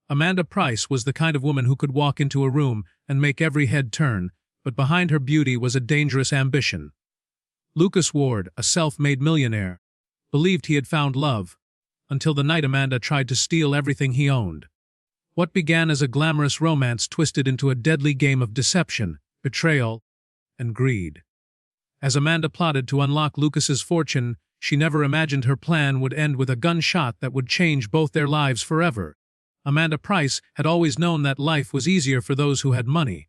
Amanda Price was the kind of woman who could walk into a room and make every head turn, but behind her beauty was a dangerous ambition. Lucas Ward, a self-made millionaire, believed he had found love, until the night Amanda tried to steal everything he owned. What began as a glamorous romance twisted into a deadly game of deception, betrayal, and greed. As Amanda plotted to unlock Lucas's fortune, she never imagined her plan would end with a gunshot that would change both their lives forever. Amanda Price had always known that life was easier for those who had money.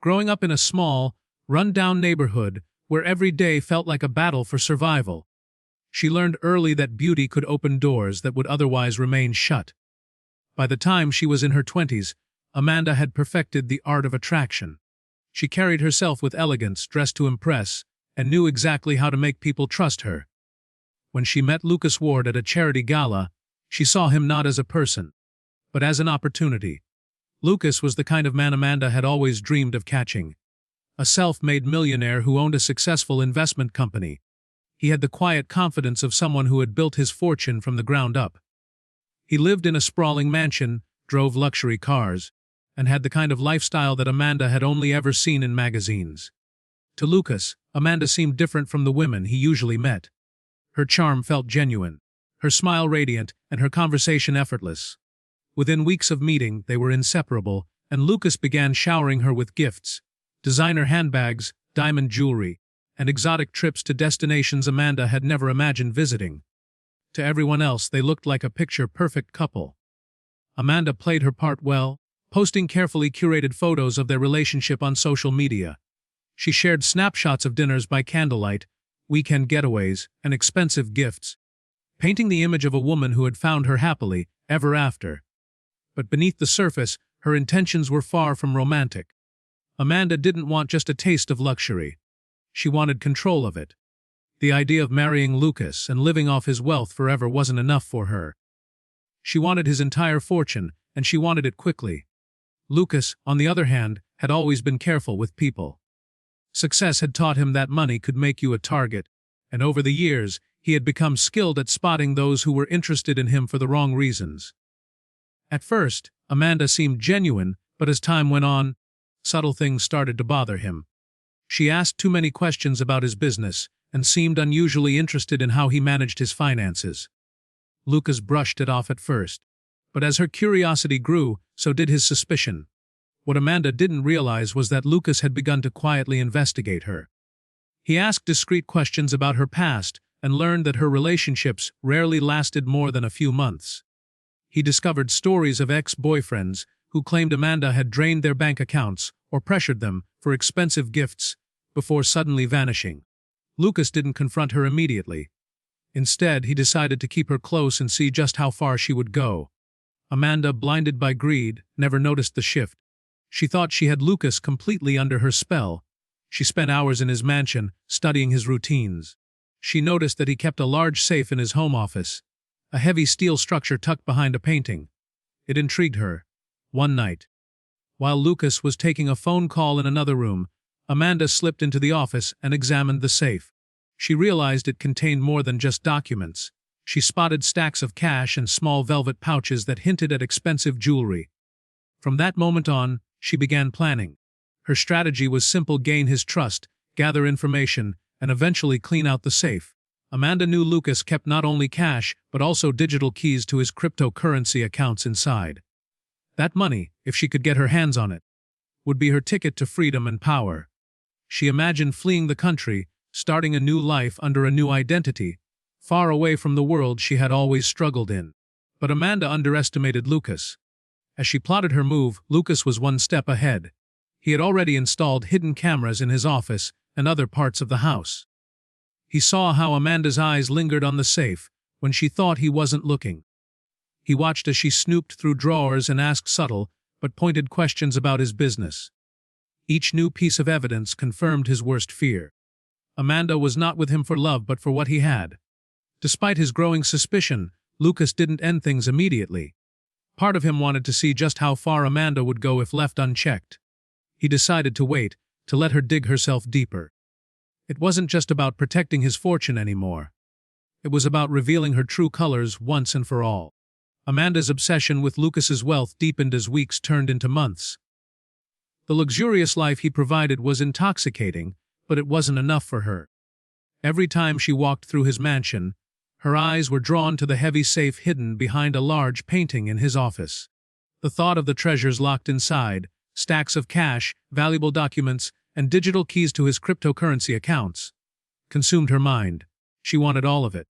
Growing up in a small, run-down neighborhood where every day felt like a battle for survival, she learned early that beauty could open doors that would otherwise remain shut. By the time she was in her 20s, Amanda had perfected the art of attraction. She carried herself with elegance, dressed to impress, and knew exactly how to make people trust her. When she met Lucas Ward at a charity gala, she saw him not as a person, but as an opportunity. Lucas was the kind of man Amanda had always dreamed of catching. A self-made millionaire who owned a successful investment company. He had the quiet confidence of someone who had built his fortune from the ground up. He lived in a sprawling mansion, drove luxury cars, and had the kind of lifestyle that Amanda had only ever seen in magazines. To Lucas, Amanda seemed different from the women he usually met. Her charm felt genuine, her smile radiant, and her conversation effortless. Within weeks of meeting, they were inseparable, and Lucas began showering her with gifts, designer handbags, diamond jewelry, and exotic trips to destinations Amanda had never imagined visiting. To everyone else, they looked like a picture-perfect couple. Amanda played her part well, posting carefully curated photos of their relationship on social media. She shared snapshots of dinners by candlelight, weekend getaways, and expensive gifts, painting the image of a woman who had found her happily ever after. But beneath the surface, her intentions were far from romantic. Amanda didn't want just a taste of luxury. She wanted control of it. The idea of marrying Lucas and living off his wealth forever wasn't enough for her. She wanted his entire fortune, and she wanted it quickly. Lucas, on the other hand, had always been careful with people. Success had taught him that money could make you a target, and over the years, he had become skilled at spotting those who were interested in him for the wrong reasons. At first, Amanda seemed genuine, but as time went on, subtle things started to bother him. She asked too many questions about his business, and seemed unusually interested in how he managed his finances. Lucas brushed it off at first, but as her curiosity grew, so did his suspicion. What Amanda didn't realize was that Lucas had begun to quietly investigate her. He asked discreet questions about her past, and learned that her relationships rarely lasted more than a few months. He discovered stories of ex-boyfriends who claimed Amanda had drained their bank accounts or pressured them for expensive gifts before suddenly vanishing. Lucas didn't confront her immediately. Instead, he decided to keep her close and see just how far she would go. Amanda, blinded by greed, never noticed the shift. She thought she had Lucas completely under her spell. She spent hours in his mansion, studying his routines. She noticed that he kept a large safe in his home office, a heavy steel structure tucked behind a painting. It intrigued her. One night, while Lucas was taking a phone call in another room, Amanda slipped into the office and examined the safe. She realized it contained more than just documents. She spotted stacks of cash and small velvet pouches that hinted at expensive jewelry. From that moment on, she began planning. Her strategy was simple: gain his trust, gather information, and eventually clean out the safe. Amanda knew Lucas kept not only cash, but also digital keys to his cryptocurrency accounts inside. That money, if she could get her hands on it, would be her ticket to freedom and power. She imagined fleeing the country, starting a new life under a new identity, far away from the world she had always struggled in. But Amanda underestimated Lucas. As she plotted her move, Lucas was one step ahead. He had already installed hidden cameras in his office and other parts of the house. He saw how Amanda's eyes lingered on the safe when she thought he wasn't looking. He watched as she snooped through drawers and asked subtle but pointed questions about his business. Each new piece of evidence confirmed his worst fear. Amanda was not with him for love but for what he had. Despite his growing suspicion, Lucas didn't end things immediately. Part of him wanted to see just how far Amanda would go if left unchecked. He decided to wait, to let her dig herself deeper. It wasn't just about protecting his fortune anymore. It was about revealing her true colors once and for all. Amanda's obsession with Lucas's wealth deepened as weeks turned into months. The luxurious life he provided was intoxicating, but it wasn't enough for her. Every time she walked through his mansion, her eyes were drawn to the heavy safe hidden behind a large painting in his office. The thought of the treasures locked inside, stacks of cash, valuable documents, and digital keys to his cryptocurrency accounts, consumed her mind. She wanted all of it.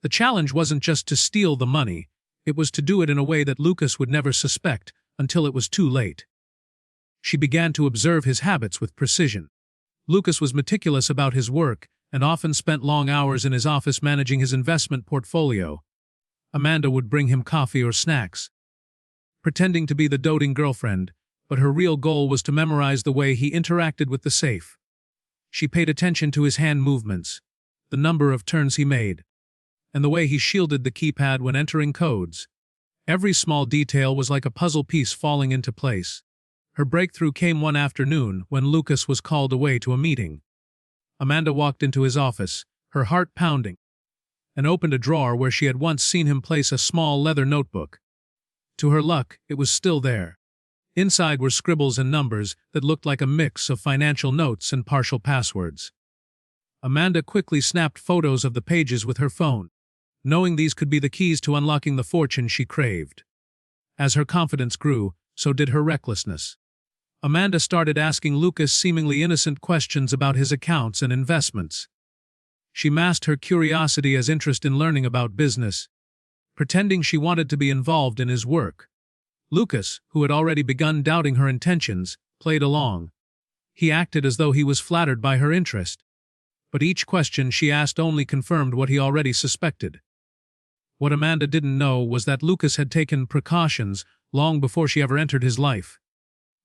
The challenge wasn't just to steal the money, it was to do it in a way that Lucas would never suspect until it was too late. She began to observe his habits with precision. Lucas was meticulous about his work and often spent long hours in his office managing his investment portfolio. Amanda would bring him coffee or snacks, pretending to be the doting girlfriend, but her real goal was to memorize the way he interacted with the safe. She paid attention to his hand movements, the number of turns he made, and the way he shielded the keypad when entering codes. Every small detail was like a puzzle piece falling into place. Her breakthrough came one afternoon when Lucas was called away to a meeting. Amanda walked into his office, her heart pounding, and opened a drawer where she had once seen him place a small leather notebook. To her luck, it was still there. Inside were scribbles and numbers that looked like a mix of financial notes and partial passwords. Amanda quickly snapped photos of the pages with her phone, knowing these could be the keys to unlocking the fortune she craved. As her confidence grew, so did her recklessness. Amanda started asking Lucas seemingly innocent questions about his accounts and investments. She masked her curiosity as interest in learning about business, pretending she wanted to be involved in his work. Lucas, who had already begun doubting her intentions, played along. He acted as though he was flattered by her interest. But each question she asked only confirmed what he already suspected. What Amanda didn't know was that Lucas had taken precautions long before she ever entered his life.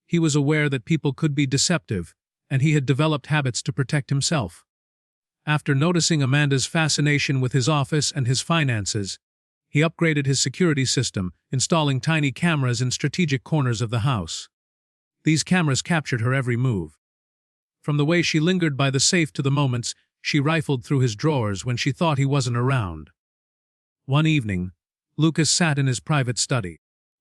He was aware that people could be deceptive, and he had developed habits to protect himself. After noticing Amanda's fascination with his office and his finances, he upgraded his security system, installing tiny cameras in strategic corners of the house. These cameras captured her every move. From the way she lingered by the safe to the moments she rifled through his drawers when she thought he wasn't around. One evening, Lucas sat in his private study,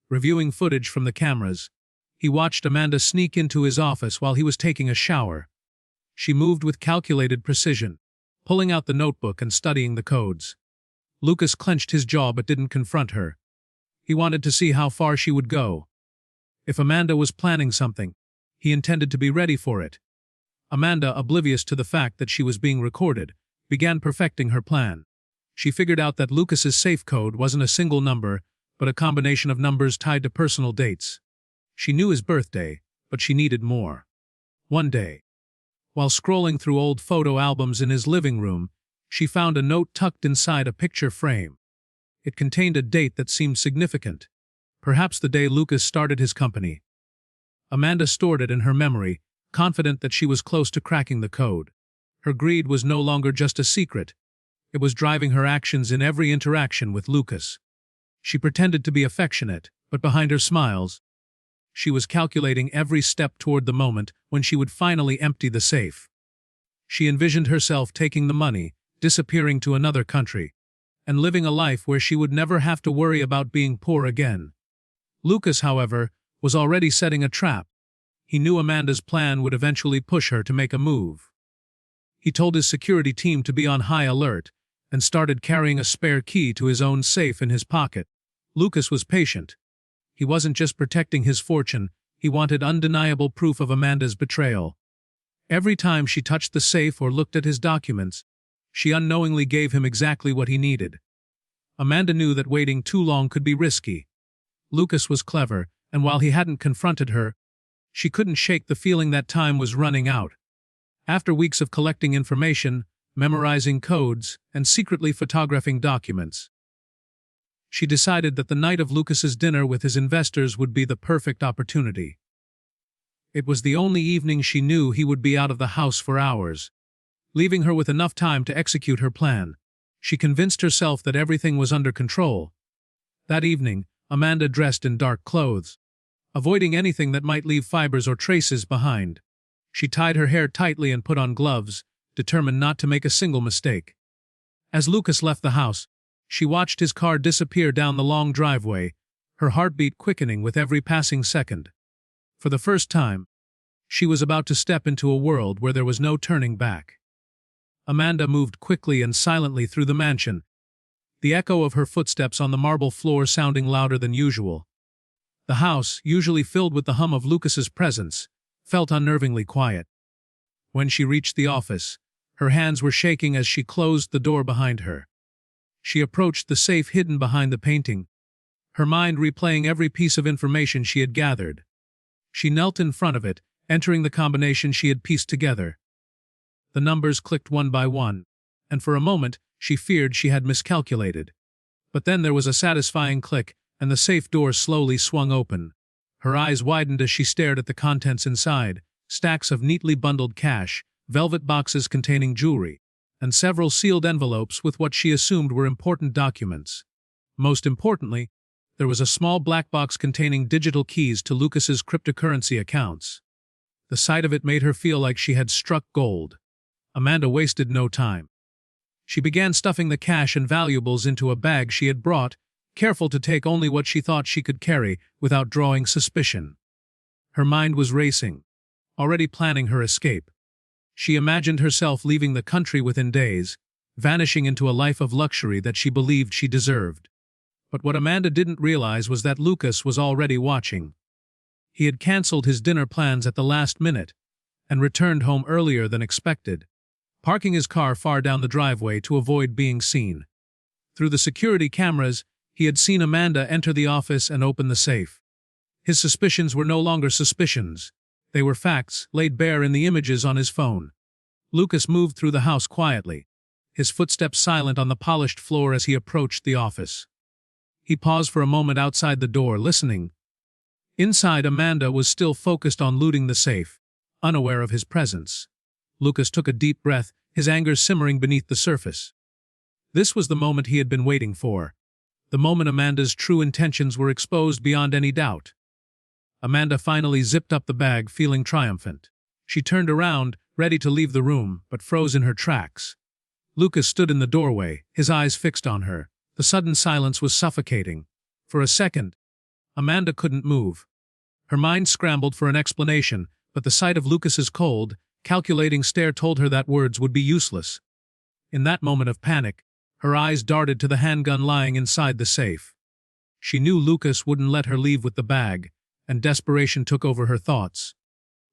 reviewing footage from the cameras. He watched Amanda sneak into his office while he was taking a shower. She moved with calculated precision, pulling out the notebook and studying the codes. Lucas clenched his jaw but didn't confront her. He wanted to see how far she would go. If Amanda was planning something, he intended to be ready for it. Amanda, oblivious to the fact that she was being recorded, began perfecting her plan. She figured out that Lucas's safe code wasn't a single number, but a combination of numbers tied to personal dates. She knew his birthday, but she needed more. One day, while scrolling through old photo albums in his living room, she found a note tucked inside a picture frame. It contained a date that seemed significant, perhaps the day Lucas started his company. Amanda stored it in her memory, confident that she was close to cracking the code. Her greed was no longer just a secret. It was driving her actions in every interaction with Lucas. She pretended to be affectionate, but behind her smiles, she was calculating every step toward the moment when she would finally empty the safe. She envisioned herself taking the money, disappearing to another country, and living a life where she would never have to worry about being poor again. Lucas, however, was already setting a trap. He knew Amanda's plan would eventually push her to make a move. He told his security team to be on high alert and started carrying a spare key to his own safe in his pocket. Lucas was patient. He wasn't just protecting his fortune, he wanted undeniable proof of Amanda's betrayal. Every time she touched the safe or looked at his documents, she unknowingly gave him exactly what he needed. Amanda knew that waiting too long could be risky. Lucas was clever, and while he hadn't confronted her, she couldn't shake the feeling that time was running out. After weeks of collecting information, memorizing codes, and secretly photographing documents, she decided that the night of Lucas's dinner with his investors would be the perfect opportunity. It was the only evening she knew he would be out of the house for hours, leaving her with enough time to execute her plan. She convinced herself that everything was under control. That evening, Amanda dressed in dark clothes, avoiding anything that might leave fibers or traces behind. She tied her hair tightly and put on gloves, determined not to make a single mistake. As Lucas left the house, She watched his car disappear down the long driveway, her heartbeat quickening with every passing second. For the first time, she was about to step into a world where there was no turning back. Amanda moved quickly and silently through the mansion, the echo of her footsteps on the marble floor sounding louder than usual. The house, usually filled with the hum of Lucas's presence, felt unnervingly quiet. When she reached the office, her hands were shaking as she closed the door behind her. She approached the safe hidden behind the painting, her mind replaying every piece of information she had gathered. She knelt in front of it, entering the combination she had pieced together. The numbers clicked one by one, and for a moment she feared she had miscalculated. But then there was a satisfying click, and the safe door slowly swung open. Her eyes widened as she stared at the contents inside: stacks of neatly bundled cash, velvet boxes containing jewelry, and several sealed envelopes with what she assumed were important documents. Most importantly, there was a small black box containing digital keys to Lucas's cryptocurrency accounts. The sight of it made her feel like she had struck gold. Amanda wasted no time. She began stuffing the cash and valuables into a bag she had brought, careful to take only what she thought she could carry without drawing suspicion. Her mind was racing, already planning her escape. She imagined herself leaving the country within days, vanishing into a life of luxury that she believed she deserved. But what Amanda didn't realize was that Lucas was already watching. He had cancelled his dinner plans at the last minute and returned home earlier than expected, parking his car far down the driveway to avoid being seen. Through the security cameras, he had seen Amanda enter the office and open the safe. His suspicions were no longer suspicions. They were facts, laid bare in the images on his phone. Lucas moved through the house quietly, his footsteps silent on the polished floor as he approached the office. He paused for a moment outside the door, listening. Inside, Amanda was still focused on looting the safe, unaware of his presence. Lucas took a deep breath, his anger simmering beneath the surface. This was the moment he had been waiting for. The moment Amanda's true intentions were exposed beyond any doubt. Amanda finally zipped up the bag, feeling triumphant. She turned around, ready to leave the room, but froze in her tracks. Lucas stood in the doorway, his eyes fixed on her. The sudden silence was suffocating. For a second, Amanda couldn't move. Her mind scrambled for an explanation, but the sight of Lucas's cold, calculating stare told her that words would be useless. In that moment of panic, her eyes darted to the handgun lying inside the safe. She knew Lucas wouldn't let her leave with the bag, and desperation took over her thoughts.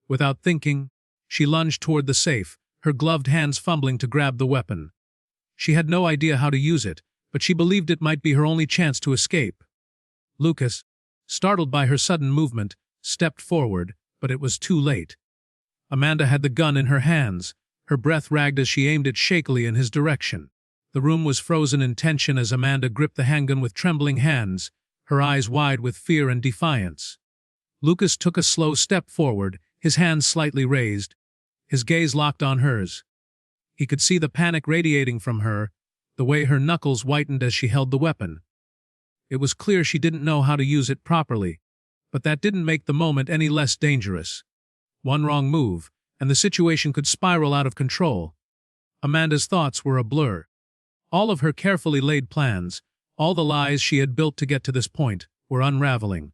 Without thinking, she lunged toward the safe, her gloved hands fumbling to grab the weapon. She had no idea how to use it, but she believed it might be her only chance to escape. Lucas, startled by her sudden movement, stepped forward, but it was too late. Amanda had the gun in her hands, her breath ragged as she aimed it shakily in his direction. The room was frozen in tension as Amanda gripped the handgun with trembling hands, her eyes wide with fear and defiance. Lucas took a slow step forward, his hands slightly raised, his gaze locked on hers. He could see the panic radiating from her, the way her knuckles whitened as she held the weapon. It was clear she didn't know how to use it properly, but that didn't make the moment any less dangerous. One wrong move, and the situation could spiral out of control. Amanda's thoughts were a blur. All of her carefully laid plans, all the lies she had built to get to this point, were unraveling.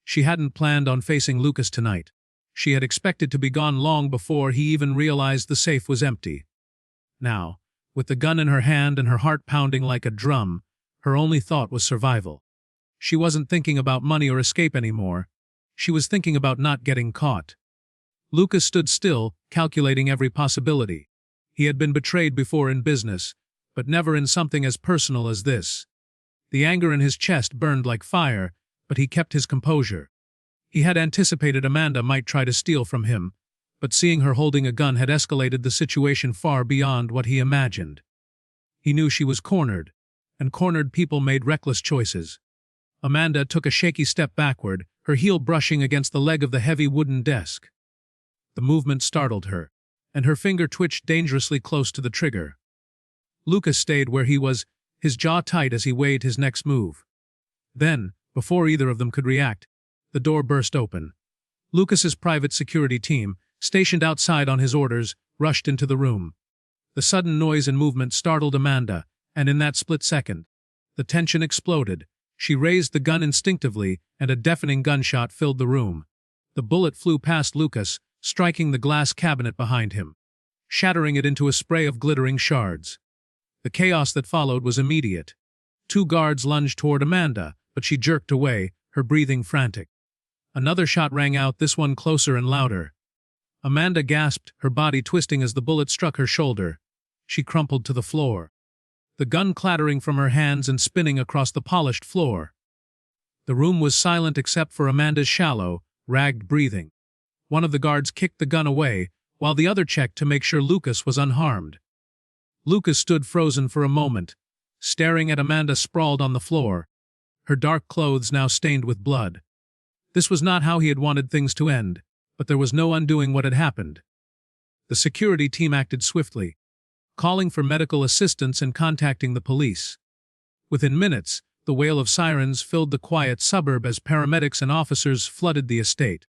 She hadn't planned on facing Lucas tonight. She had expected to be gone long before he even realized the safe was empty. Now, with the gun in her hand and her heart pounding like a drum, her only thought was survival. She wasn't thinking about money or escape anymore. She was thinking about not getting caught. Lucas stood still, calculating every possibility. He had been betrayed before in business, but never in something as personal as this. The anger in his chest burned like fire, but he kept his composure. He had anticipated Amanda might try to steal from him, but seeing her holding a gun had escalated the situation far beyond what he imagined. He knew she was cornered, and cornered people made reckless choices. Amanda took a shaky step backward, her heel brushing against the leg of the heavy wooden desk. The movement startled her, and her finger twitched dangerously close to the trigger. Lucas stayed where he was, his jaw tight as he weighed his next move. Then, before either of them could react, the door burst open. Lucas's private security team, stationed outside on his orders, rushed into the room. The sudden noise and movement startled Amanda, and in that split second, The tension exploded. She raised the gun instinctively, and a deafening gunshot filled the room. The bullet flew past Lucas, striking the glass cabinet behind him, shattering it into a spray of glittering shards. The chaos that followed was immediate. 2 guards lunged toward Amanda, but she jerked away, her breathing frantic. Another shot rang out, this one closer and louder. Amanda gasped, her body twisting as the bullet struck her shoulder. She crumpled to the floor, the gun clattering from her hands and spinning across the polished floor. The room was silent except for Amanda's shallow, ragged breathing. One of the guards kicked the gun away, while the other checked to make sure Lucas was unharmed. Lucas stood frozen for a moment, staring at Amanda sprawled on the floor, her dark clothes now stained with blood. This was not how he had wanted things to end, but there was no undoing what had happened. The security team acted swiftly, calling for medical assistance and contacting the police. Within minutes, the wail of sirens filled the quiet suburb as paramedics and officers flooded the estate.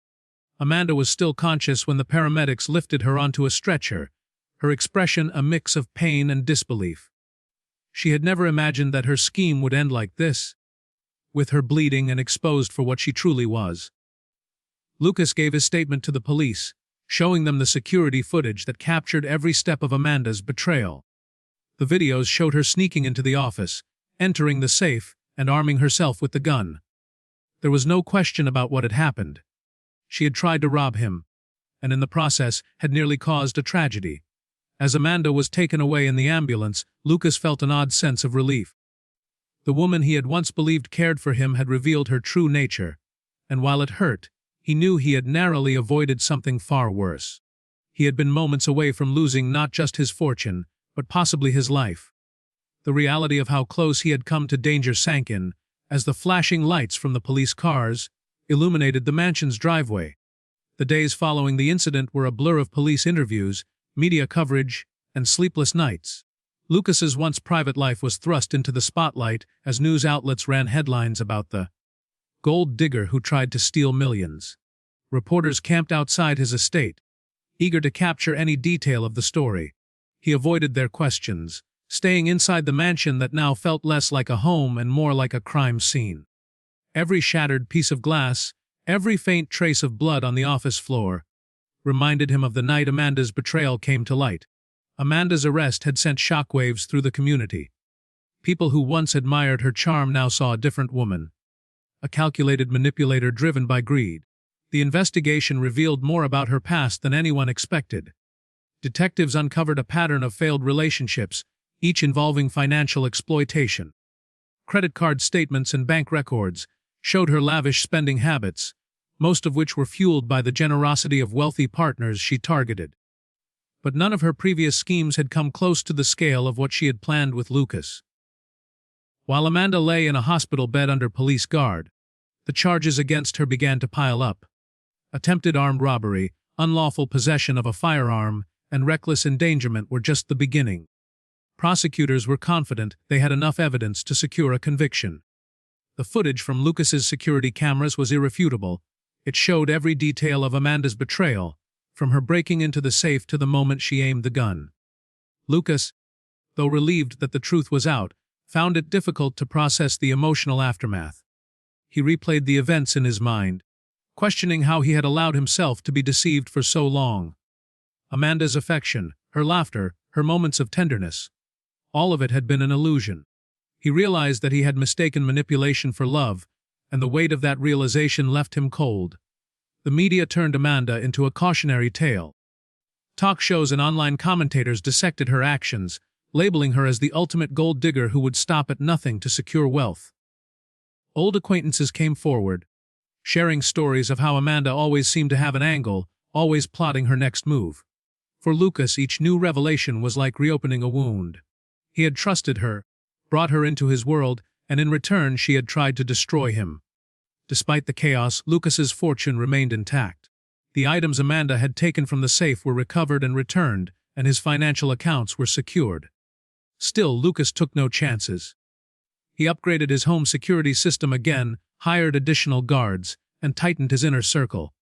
Amanda was still conscious when the paramedics lifted her onto a stretcher, her expression a mix of pain and disbelief. She had never imagined that her scheme would end like this, with her bleeding and exposed for what she truly was. Lucas gave his statement to the police, showing them the security footage that captured every step of Amanda's betrayal. The videos showed her sneaking into the office, entering the safe, and arming herself with the gun. There was no question about what had happened. She had tried to rob him, and in the process had nearly caused a tragedy. As Amanda was taken away in the ambulance, Lucas felt an odd sense of relief. The woman he had once believed cared for him had revealed her true nature, and while it hurt, he knew he had narrowly avoided something far worse. He had been moments away from losing not just his fortune, but possibly his life. The reality of how close he had come to danger sank in, as the flashing lights from the police cars illuminated the mansion's driveway. The days following the incident were a blur of police interviews, media coverage, and sleepless nights. Lucas's once private life was thrust into the spotlight as news outlets ran headlines about the gold digger who tried to steal millions. Reporters camped outside his estate, eager to capture any detail of the story. He avoided their questions, staying inside the mansion that now felt less like a home and more like a crime scene. Every shattered piece of glass, every faint trace of blood on the office floor, reminded him of the night Amanda's betrayal came to light. Amanda's arrest had sent shockwaves through the community. People who once admired her charm now saw a different woman, a calculated manipulator driven by greed. The investigation revealed more about her past than anyone expected. Detectives uncovered a pattern of failed relationships, each involving financial exploitation. Credit card statements and bank records showed her lavish spending habits, most of which were fueled by the generosity of wealthy partners she targeted. But none of her previous schemes had come close to the scale of what she had planned with Lucas. While Amanda lay in a hospital bed under police guard, the charges against her began to pile up. Attempted armed robbery, unlawful possession of a firearm, and reckless endangerment were just the beginning. Prosecutors were confident they had enough evidence to secure a conviction. The footage from Lucas's security cameras was irrefutable. It showed every detail of Amanda's betrayal, from her breaking into the safe to the moment she aimed the gun. Lucas, though relieved that the truth was out, found it difficult to process the emotional aftermath. He replayed the events in his mind, questioning how he had allowed himself to be deceived for so long. Amanda's affection, her laughter, her moments of tenderness, all of it had been an illusion. He realized that he had mistaken manipulation for love, and the weight of that realization left him cold. The media turned Amanda into a cautionary tale. Talk shows and online commentators dissected her actions, labeling her as the ultimate gold digger who would stop at nothing to secure wealth. Old acquaintances came forward, sharing stories of how Amanda always seemed to have an angle, always plotting her next move. For Lucas, each new revelation was like reopening a wound. He had trusted her, brought her into his world, and in return she had tried to destroy him. Despite the chaos, Lucas's fortune remained intact. The items Amanda had taken from the safe were recovered and returned, and his financial accounts were secured. Still, Lucas took no chances. He upgraded his home security system again, hired additional guards, and tightened his inner circle.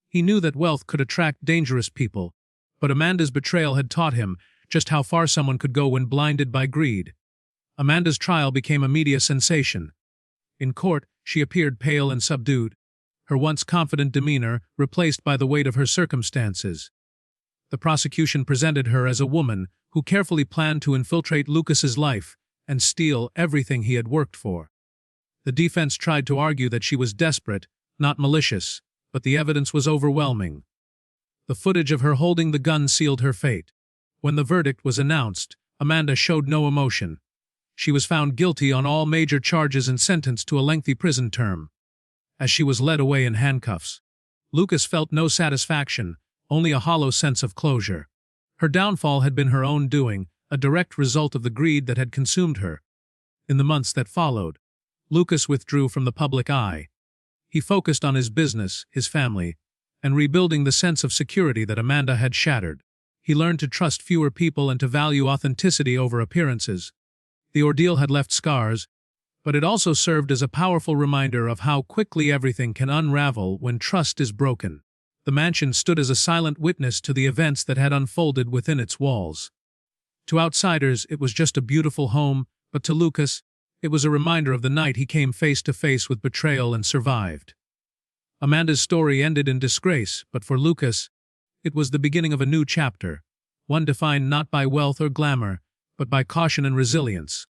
He knew that wealth could attract dangerous people, but Amanda's betrayal had taught him just how far someone could go when blinded by greed. Amanda's trial became a media sensation. In court, she appeared pale and subdued, her once confident demeanor replaced by the weight of her circumstances. The prosecution presented her as a woman who carefully planned to infiltrate Lucas's life and steal everything he had worked for. The defense tried to argue that she was desperate, not malicious, but the evidence was overwhelming. The footage of her holding the gun sealed her fate. When the verdict was announced, Amanda showed no emotion. She was found guilty on all major charges and sentenced to a lengthy prison term. As she was led away in handcuffs, Lucas felt no satisfaction, only a hollow sense of closure. Her downfall had been her own doing, a direct result of the greed that had consumed her. In the months that followed, Lucas withdrew from the public eye. He focused on his business, his family, and rebuilding the sense of security that Amanda had shattered. He learned to trust fewer people and to value authenticity over appearances. The ordeal had left scars, but it also served as a powerful reminder of how quickly everything can unravel when trust is broken. The mansion stood as a silent witness to the events that had unfolded within its walls. To outsiders, it was just a beautiful home, but to Lucas, it was a reminder of the night he came face to face with betrayal and survived. Amanda's story ended in disgrace, but for Lucas, it was the beginning of a new chapter, one defined not by wealth or glamour, but by caution and resilience.